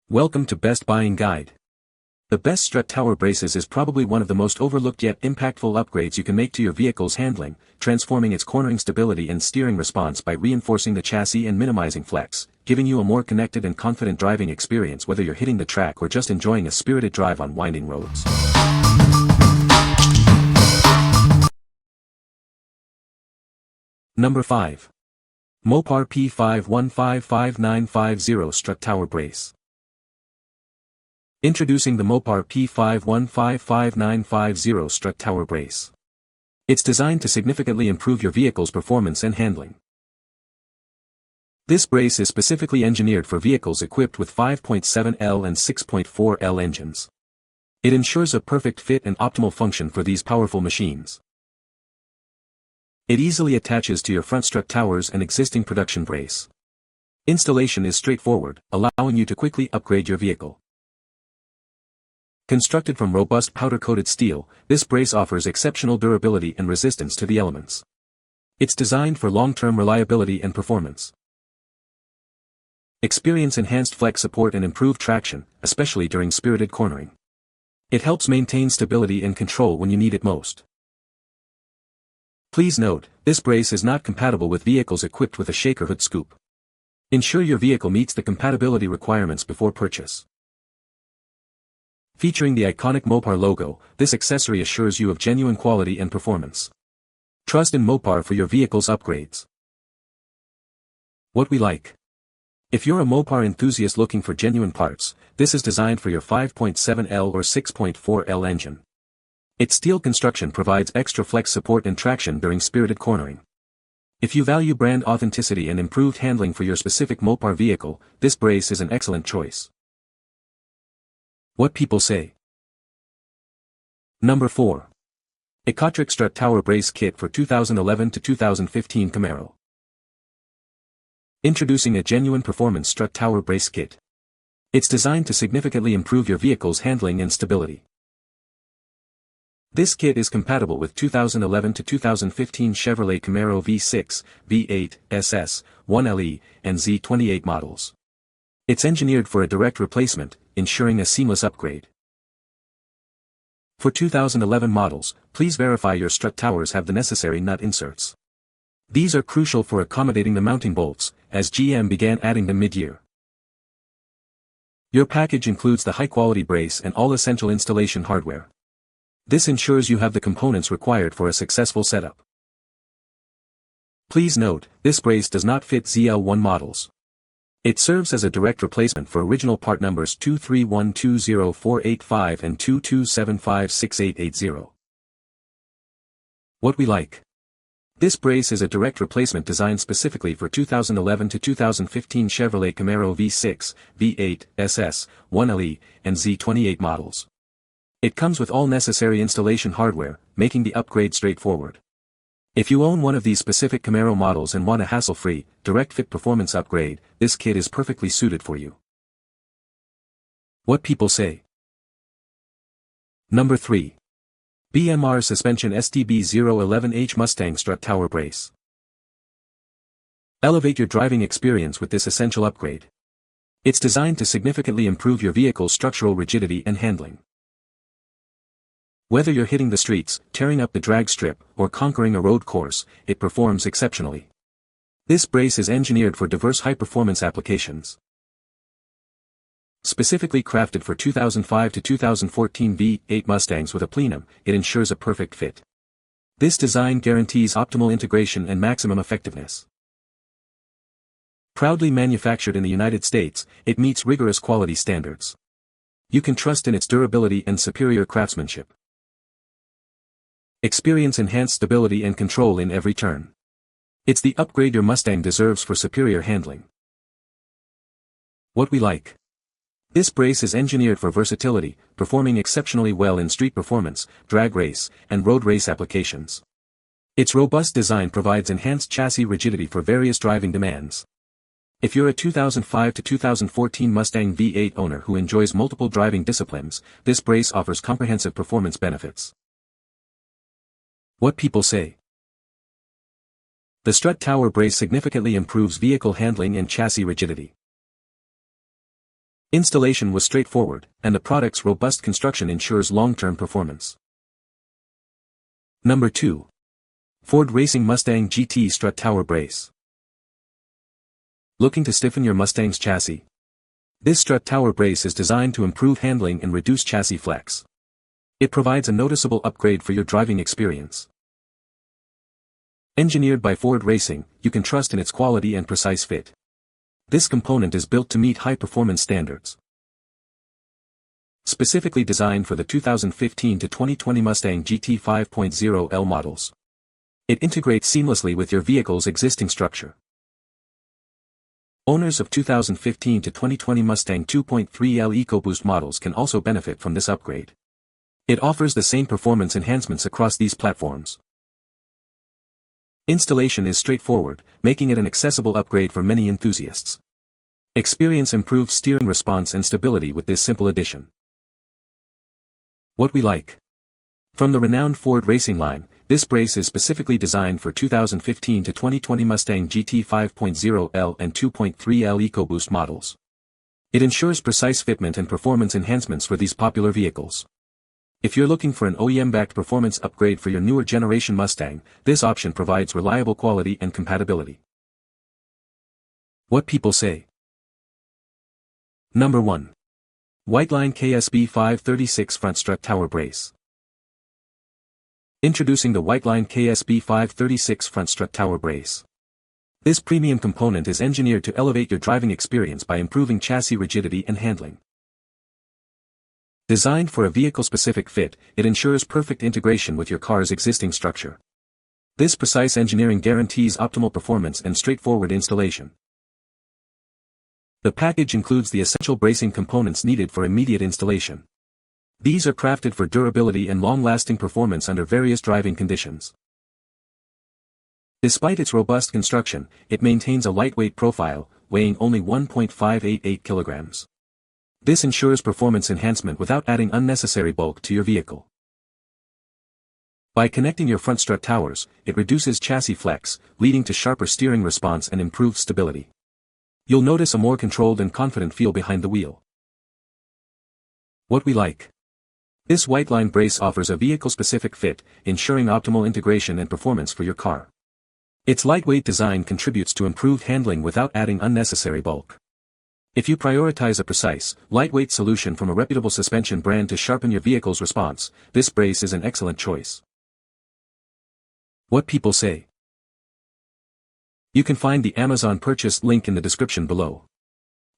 Welcome to Best Buying Guide. The Best Strut Tower Braces is probably one of the most overlooked yet impactful upgrades you can make to your vehicle's handling, transforming its cornering stability and steering response by reinforcing the chassis and minimizing flex, giving you a more connected and confident driving experience whether you're hitting the track or just enjoying a spirited drive on winding roads. Number 5. Mopar P51555950 Strut Tower Brace. Introducing the Mopar P51555950 Strut Tower Brace. It's designed to significantly improve your vehicle's performance and handling. This brace is specifically engineered for vehicles equipped with 5.7L and 6.4L engines. It ensures a perfect fit and optimal function for these powerful machines. It easily attaches to your front strut towers and existing production brace. Installation is straightforward, allowing you to quickly upgrade your vehicle. Constructed from robust powder-coated steel, this brace offers exceptional durability and resistance to the elements. It's designed for long-term reliability and performance. Experience enhanced flex support and improved traction, especially during spirited cornering. It helps maintain stability and control when you need it most. Please note, this brace is not compatible with vehicles equipped with a shaker hood scoop. Ensure your vehicle meets the compatibility requirements before purchase. Featuring the iconic Mopar logo, this accessory assures you of genuine quality and performance. Trust in Mopar for your vehicle's upgrades. What we like. If you're a Mopar enthusiast looking for genuine parts, this is designed for your 5.7L or 6.4L engine. Its steel construction provides extra flex support and traction during spirited cornering. If you value brand authenticity and improved handling for your specific Mopar vehicle, this brace is an excellent choice. What people say. Number 4. ECOTRIC Strut Tower Brace Kit for 2011 to 2015 Camaro. Introducing a genuine performance strut tower brace kit. It's designed to significantly improve your vehicle's handling and stability. This kit is compatible with 2011 to 2015 Chevrolet Camaro V6, V8, SS, 1LE, and Z28 models. It's engineered for a direct replacement, ensuring a seamless upgrade. For 2011 models, please verify your strut towers have the necessary nut inserts. These are crucial for accommodating the mounting bolts, as GM began adding them mid-year. Your package includes the high-quality brace and all essential installation hardware. This ensures you have the components required for a successful setup. Please note, this brace does not fit ZL1 models. It serves as a direct replacement for original part numbers 231204885 and 22756880. What we like. This brace is a direct replacement designed specifically for 2011 to 2015 Chevrolet Camaro V6, V8, SS, 1LE, and Z28 models. It comes with all necessary installation hardware, making the upgrade straightforward. If you own one of these specific Camaro models and want a hassle-free, direct-fit performance upgrade, this kit is perfectly suited for you. What people say. Number 3. BMR Suspension STB011H Mustang Strut Tower Brace. Elevate your driving experience with this essential upgrade. It's designed to significantly improve your vehicle's structural rigidity and handling. Whether you're hitting the streets, tearing up the drag strip, or conquering a road course, it performs exceptionally. This brace is engineered for diverse high-performance applications. Specifically crafted for 2005 to 2014 V8 Mustangs with a plenum, it ensures a perfect fit. This design guarantees optimal integration and maximum effectiveness. Proudly manufactured in the United States, it meets rigorous quality standards. You can trust in its durability and superior craftsmanship. Experience enhanced stability and control in every turn. It's the upgrade your Mustang deserves for superior handling. What we like. This brace is engineered for versatility, performing exceptionally well in street performance, drag race, and road race applications. Its robust design provides enhanced chassis rigidity for various driving demands. If you're a 2005 to 2014 Mustang V8 owner who enjoys multiple driving disciplines, this brace offers comprehensive performance benefits. What people say. The Strut Tower Brace significantly improves vehicle handling and chassis rigidity. Installation was straightforward, and the product's robust construction ensures long-term performance. Number 2. Ford Racing Mustang GT Strut Tower Brace. Looking to stiffen your Mustang's chassis? This strut tower brace is designed to improve handling and reduce chassis flex. It provides a noticeable upgrade for your driving experience. Engineered by Ford Racing, you can trust in its quality and precise fit. This component is built to meet high-performance standards. Specifically designed for the 2015 to 2020 Mustang GT 5.0L models. It integrates seamlessly with your vehicle's existing structure. Owners of 2015 to 2020 Mustang 2.3L EcoBoost models can also benefit from this upgrade. It offers the same performance enhancements across these platforms. Installation is straightforward, making it an accessible upgrade for many enthusiasts. Experience improved steering response and stability with this simple addition. What we like. From the renowned Ford Racing line, this brace is specifically designed for 2015 to 2020 Mustang GT 5.0L and 2.3L EcoBoost models. It ensures precise fitment and performance enhancements for these popular vehicles. If you're looking for an OEM-backed performance upgrade for your newer generation Mustang, this option provides reliable quality and compatibility. What people say. Number 1. Whiteline KSB 536 Front Strut Tower Brace. Introducing the Whiteline KSB 536 Front Strut Tower Brace. This premium component is engineered to elevate your driving experience by improving chassis rigidity and handling. Designed for a vehicle-specific fit, it ensures perfect integration with your car's existing structure. This precise engineering guarantees optimal performance and straightforward installation. The package includes the essential bracing components needed for immediate installation. These are crafted for durability and long-lasting performance under various driving conditions. Despite its robust construction, it maintains a lightweight profile, weighing only 1.588 kilograms. This ensures performance enhancement without adding unnecessary bulk to your vehicle. By connecting your front strut towers, it reduces chassis flex, leading to sharper steering response and improved stability. You'll notice a more controlled and confident feel behind the wheel. What we like. This Whiteline brace offers a vehicle-specific fit, ensuring optimal integration and performance for your car. Its lightweight design contributes to improved handling without adding unnecessary bulk. If you prioritize a precise, lightweight solution from a reputable suspension brand to sharpen your vehicle's response, this brace is an excellent choice. What people say. You can find the Amazon purchase link in the description below.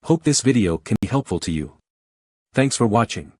Hope this video can be helpful to you. Thanks for watching.